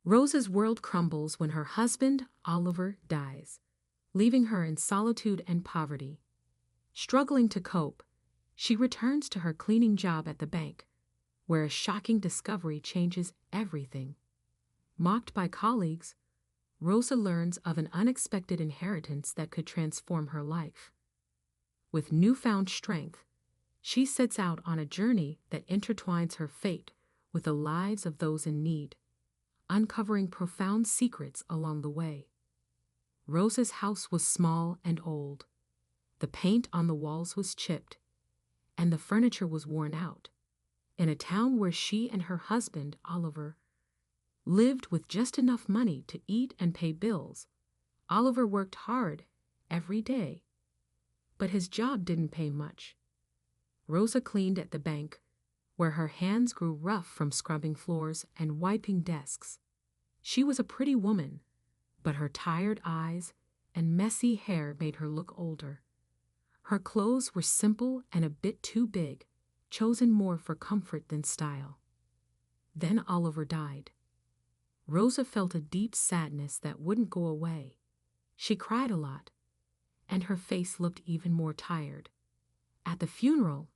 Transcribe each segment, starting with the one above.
Rosa's world crumbles when her husband, Oliver, dies, leaving her in solitude and poverty. Struggling to cope, she returns to her cleaning job at the bank, where a shocking discovery changes everything. Mocked by colleagues, Rosa learns of an unexpected inheritance that could transform her life. With newfound strength, she sets out on a journey that intertwines her fate with the lives of those in need, uncovering profound secrets along the way. Rosa's house was small and old. The paint on the walls was chipped, and the furniture was worn out. In a town where she and her husband, Oliver, lived with just enough money to eat and pay bills, Oliver worked hard every day, but his job didn't pay much. Rosa cleaned at the bank, where her hands grew rough from scrubbing floors and wiping desks. She was a pretty woman, but her tired eyes and messy hair made her look older. Her clothes were simple and a bit too big, chosen more for comfort than style. Then Oliver died. Rosa felt a deep sadness that wouldn't go away. She cried a lot, and her face looked even more tired. At the funeral,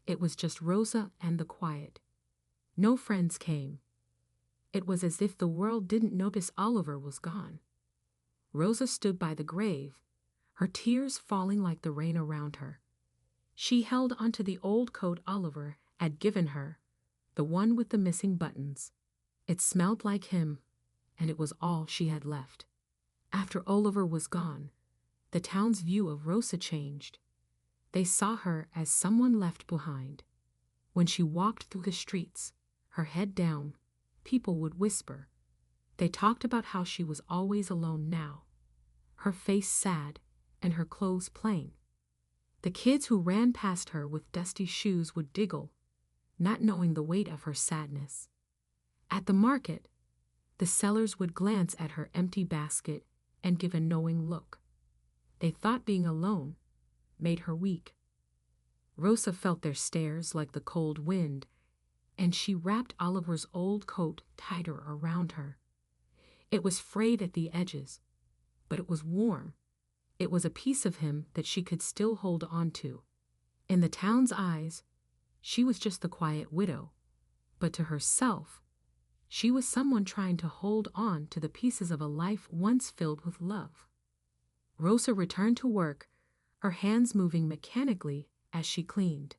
it was just Rosa and the quiet. No friends came. It was as if the world didn't notice Oliver was gone. Rosa stood by the grave, her tears falling like the rain around her. She held onto the old coat Oliver had given her, the one with the missing buttons. It smelled like him, and it was all she had left. After Oliver was gone, the town's view of Rosa changed. They saw her as someone left behind. When she walked through the streets, her head down, people would whisper. They talked about how she was always alone now, her face sad and her clothes plain. The kids who ran past her with dusty shoes would giggle, not knowing the weight of her sadness. At the market, the sellers would glance at her empty basket and give a knowing look. They thought being alone made her weak. Rosa felt their stares like the cold wind, and she wrapped Oliver's old coat tighter around her. It was frayed at the edges, but it was warm. It was a piece of him that she could still hold on to. In the town's eyes, she was just the quiet widow, but to herself, she was someone trying to hold on to the pieces of a life once filled with love. Rosa returned to work, her hands moving mechanically as she cleaned.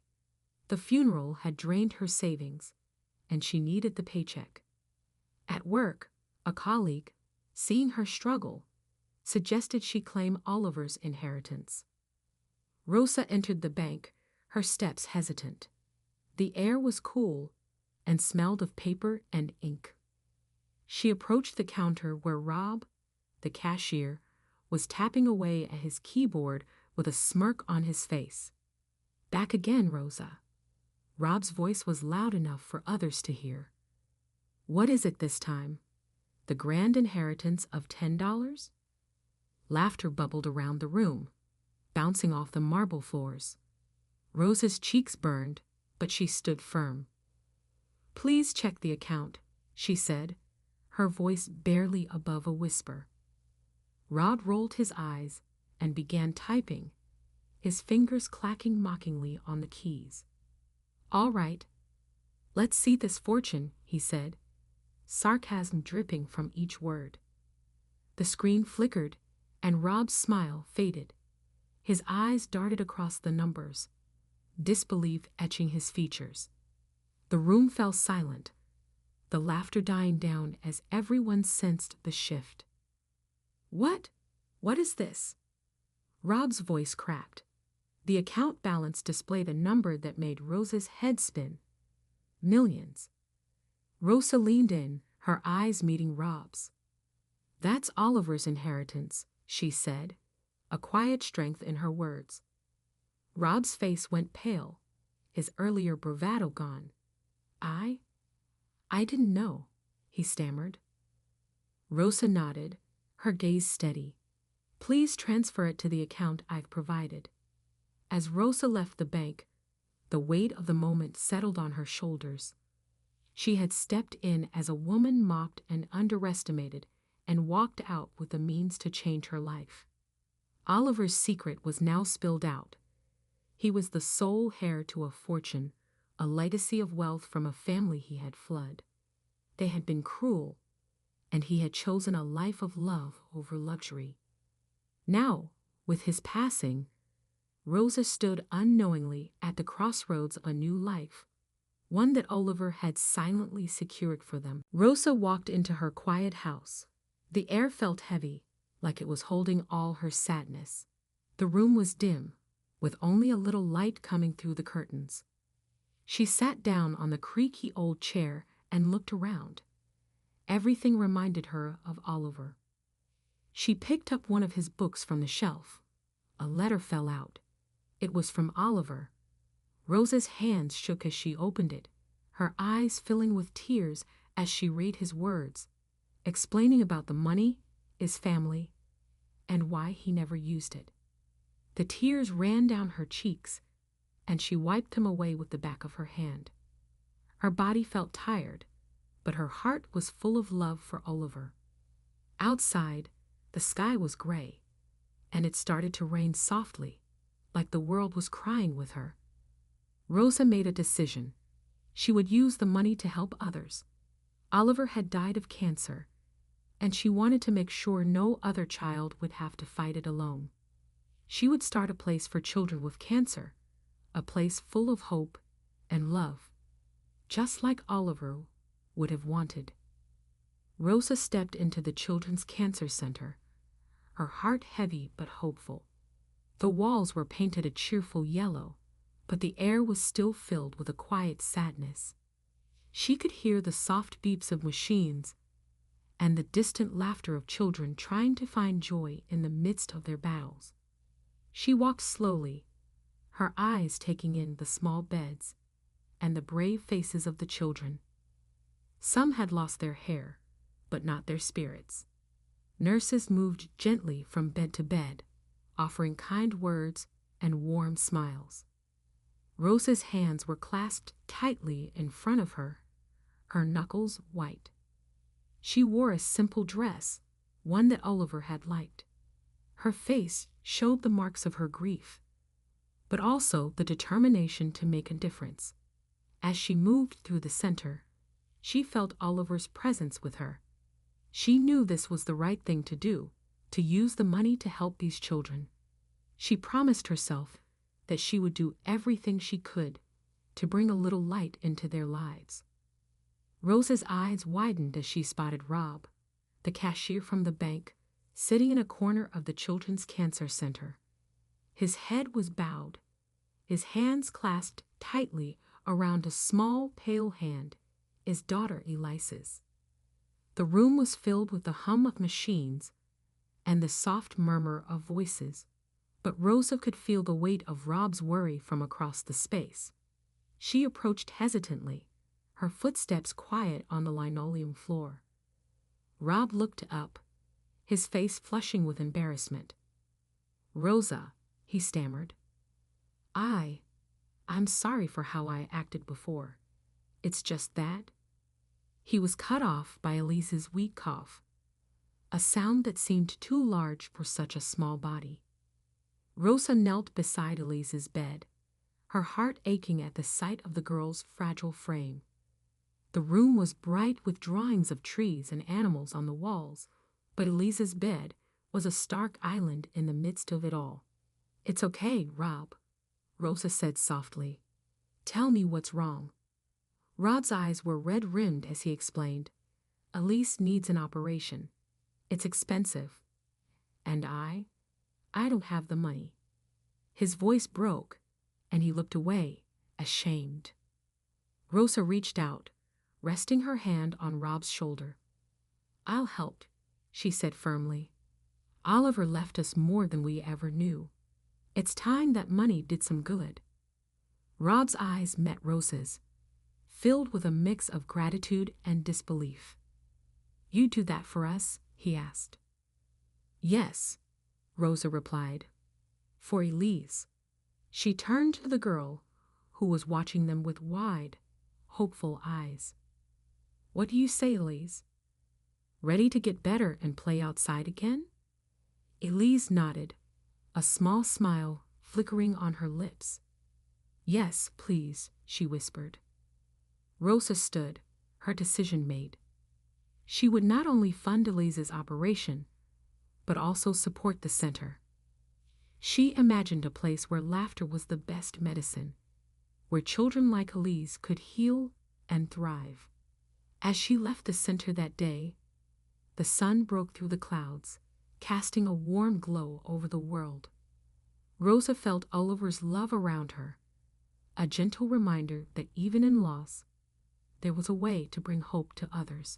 The funeral had drained her savings, and she needed the paycheck. At work, a colleague, seeing her struggle, suggested she claim Oliver's inheritance. Rosa entered the bank, her steps hesitant. The air was cool and smelled of paper and ink. She approached the counter where Rob, the cashier, was tapping away at his keyboard with a smirk on his face. "Back again, Rosa." Rob's voice was loud enough for others to hear. "What is it this time? The grand inheritance of $10? Laughter bubbled around the room, bouncing off the marble floors. Rosa's cheeks burned, but she stood firm. "Please check the account," she said, her voice barely above a whisper. Rob rolled his eyes and began typing, his fingers clacking mockingly on the keys. "All right, let's see this fortune," he said, sarcasm dripping from each word. The screen flickered, and Rob's smile faded. His eyes darted across the numbers, disbelief etching his features. The room fell silent, the laughter dying down as everyone sensed the shift. What? What is this?" Rob's voice cracked. The account balance displayed a number that made Rosa's head spin. Millions. Rosa leaned in, her eyes meeting Rob's. "That's Oliver's inheritance," she said, a quiet strength in her words. Rob's face went pale, his earlier bravado gone. I didn't know," he stammered. Rosa nodded, her gaze steady. "Please transfer it to the account I've provided." As Rosa left the bank, the weight of the moment settled on her shoulders. She had stepped in as a woman mocked and underestimated and walked out with the means to change her life. Oliver's secret was now spilled out. He was the sole heir to a fortune, a legacy of wealth from a family he had flooded. They had been cruel, and he had chosen a life of love over luxury. Now, with his passing, Rosa stood unknowingly at the crossroads of a new life, one that Oliver had silently secured for them. Rosa walked into her quiet house. The air felt heavy, like it was holding all her sadness. The room was dim, with only a little light coming through the curtains. She sat down on the creaky old chair and looked around. Everything reminded her of Oliver. She picked up one of his books from the shelf. A letter fell out. It was from Oliver. Rosa's hands shook as she opened it, her eyes filling with tears as she read his words, explaining about the money, his family, and why he never used it. The tears ran down her cheeks, and she wiped them away with the back of her hand. Her body felt tired, but her heart was full of love for Oliver. Outside, the sky was gray, and it started to rain softly, like the world was crying with her. Rosa made a decision. She would use the money to help others. Oliver had died of cancer, and she wanted to make sure no other child would have to fight it alone. She would start a place for children with cancer, a place full of hope and love, just like Oliver would have wanted. Rosa stepped into the Children's Cancer Center, her heart heavy but hopeful. The walls were painted a cheerful yellow, but the air was still filled with a quiet sadness. She could hear the soft beeps of machines and the distant laughter of children trying to find joy in the midst of their battles. She walked slowly, her eyes taking in the small beds and the brave faces of the children. Some had lost their hair, but not their spirits. Nurses moved gently from bed to bed, offering kind words and warm smiles. Rosa's hands were clasped tightly in front of her, her knuckles white. She wore a simple dress, one that Oliver had liked. Her face showed the marks of her grief, but also the determination to make a difference. As she moved through the center, she felt Oliver's presence with her. She knew this was the right thing to do, to use the money to help these children. She promised herself that she would do everything she could to bring a little light into their lives. Rosa's eyes widened as she spotted Rob, the cashier from the bank, sitting in a corner of the Children's Cancer Center. His head was bowed, his hands clasped tightly around a small, pale hand, his daughter Elisa's. The room was filled with the hum of machines and the soft murmur of voices, but Rosa could feel the weight of Rob's worry from across the space. She approached hesitantly, her footsteps quiet on the linoleum floor. Rob looked up, his face flushing with embarrassment. "Rosa," he stammered. I'm sorry for how I acted before. It's just that." He was cut off by Elise's weak cough, a sound that seemed too large for such a small body. Rosa knelt beside Elise's bed, her heart aching at the sight of the girl's fragile frame. The room was bright with drawings of trees and animals on the walls, but Elise's bed was a stark island in the midst of it all. "It's okay, Rob," Rosa said softly. "Tell me what's wrong." Rob's eyes were red-rimmed as he explained, "Elise needs an operation. It's expensive. And I don't have the money." His voice broke, and he looked away, ashamed. Rosa reached out, resting her hand on Rob's shoulder. "I'll help," she said firmly. "Oliver left us more than we ever knew. It's time that money did some good." Rob's eyes met Rosa's, filled with a mix of gratitude and disbelief. "You do that for us?" he asked. "Yes," Rosa replied. "For Elise." She turned to the girl, who was watching them with wide, hopeful eyes. What do you say, Elise? Ready to get better and play outside again? Elise nodded, a small smile flickering on her lips. Yes, please, she whispered. Rosa stood, her decision made. She would not only fund Elise's operation, but also support the center. She imagined a place where laughter was the best medicine, where children like Elise could heal and thrive. As she left the center that day, the sun broke through the clouds, casting a warm glow over the world. Rosa felt Oliver's love around her, a gentle reminder that even in loss, there was a way to bring hope to others.